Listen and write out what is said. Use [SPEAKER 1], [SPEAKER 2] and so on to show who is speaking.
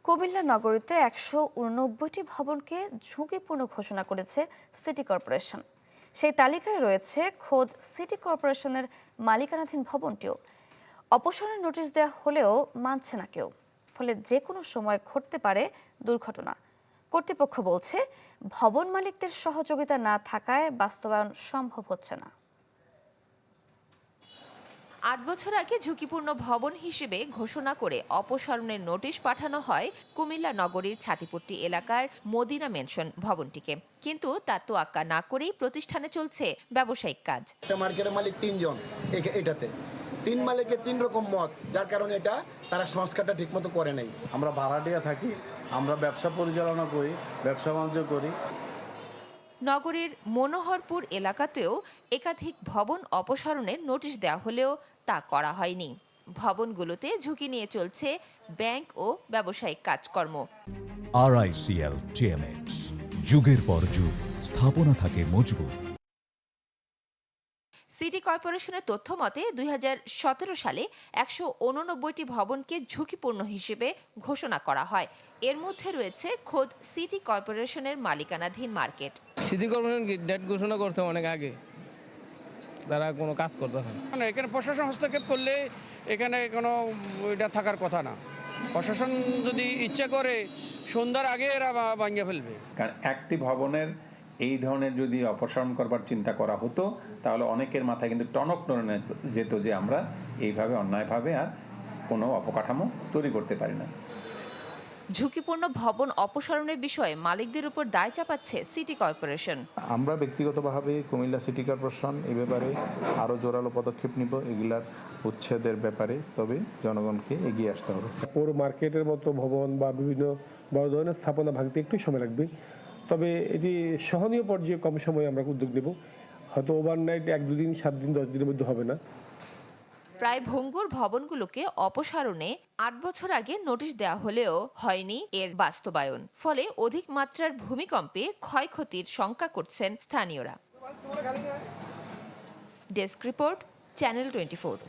[SPEAKER 1] কুমিল্লা নগরীতে ১৮৯টি ভবনকে ঝুঁকিপূর্ণ ঘোষণা করেছে সিটি কর্পোরেশন। সেই তালিকায় রয়েছে খোদ সিটি কর্পোরেশনের মালিকানাধীন ভবনটিও। অপসারণের নোটিশ দেওয়া হলেও মানছে না কেউ, ফলে যে কোনো সময় ঘটতে পারে দুর্ঘটনা। কর্তৃপক্ষ বলছে, ভবন মালিকদের সহযোগিতা না থাকায় বাস্তবায়ন সম্ভব হচ্ছে না।
[SPEAKER 2] ৮ বছর আগে ঝুঁকিপূর্ণ ভবন হিসেবে ঘোষণা করে অপসারণের নোটিশ পাঠানো হয় কুমিল্লা নগরীর ছাতিপট্টি এলাকার মদিনা মেনশন ভবনটিকে। কিন্তু তার তোয়াক্কা না করেই প্রতিষ্ঠানে চলছে ব্যবসায়িক কাজ।
[SPEAKER 3] এটা মার্কেটের মালিক ৩ জন, এটাতে ৩ মালিকের ৩ রকম মত, যার কারণে এটা তারা সংস্কারটা ঠিকমতো করে নাই।
[SPEAKER 4] আমরা ভাড়াটিয়া থাকি, আমরা ব্যবসা পরিচালনা করি, ব্যবসা বাণিজ্য করি।
[SPEAKER 2] নগরীর মনোহরপুর এলাকাতেও একাধিক ভবন অপসারণের নোটিশ দেওয়া হলেও তা করা হয়নি। ভবনগুলোতে ঝুঁকি নিয়ে চলছে ব্যাংক ও ব্যবসায়িক কাজকর্ম।
[SPEAKER 5] RICL TMX, যুগের পর যুগ স্থাপনা থাকে মজবুত।
[SPEAKER 2] সিটি কর্পোরেশনের তথ্য মতে ২০১৭ সালে ১৮৯টি ভবনকে ঝুঁকিপূর্ণ হিসেবে ঘোষণা করা হয়। এর মধ্যে রয়েছে খোদ সিটি কর্পোরেশনের মালিকানাধীন মার্কেট।
[SPEAKER 6] সিটি কর্পোরেশন ডেট ঘোষণা করতে অনেক আগে, তারা কোনো কাজ করতে হয়
[SPEAKER 7] মানে এখানে প্রশাসন হস্তক্ষেপ করলে এখানে কোনো এটা থাকার কথা না। প্রশাসন যদি ইচ্ছে করে সন্ধ্যার আগে এরা ভাঙিয়ে ফেলবে।
[SPEAKER 8] কারণ একটি ভবনের এই ধরনের যদি অপসারণ করবার চিন্তা করা হতো, তাহলে অনেকের মাথায় কিন্তু টনক নড়ে যেত যে আমরা এইভাবে অন্যায়ভাবে আর কোনো অবকাঠামো তৈরি করতে পারি না।
[SPEAKER 2] ঝুঁকিপূর্ণ ভবন অপসারণের বিষয়ে মালিকদের উপর দায় চাপাচ্ছে সিটি কর্পোরেশন।
[SPEAKER 9] আমরা ব্যক্তিগতভাবে কুমিল্লা সিটি কর্পোরেশন এই ব্যাপারে আরও জোরালো পদক্ষেপ নিব, এগুলার উচ্ছেদের ব্যাপারে। তবে জনগণকে এগিয়ে আসতে হবে।
[SPEAKER 10] পৌর মার্কেটের মতো ভবন বা বিভিন্ন বড় ধরনের স্থাপনা ভাঙতে একটু সময় লাগবে, তবে এটি সহনীয় পর্যায়ে কম সময়ে আমরা উদ্যোগ নেব। হয়তো ওভারনাইট ১-২ দিন, ৭ দিন, ১০ দিনের মধ্যে হবে না।
[SPEAKER 2] প্রায় ভঙ্গুর ভবনগুলোকে অপসারণে ৮ বছর আগে নোটিশ দেওয়া হলেও হয়নি এর বাস্তবায়ন। ফলে অধিক মাত্রার ভূমিকম্পে ক্ষয়ক্ষতির শঙ্কা করছেন স্থানীয়রা। Desk report, channel 24।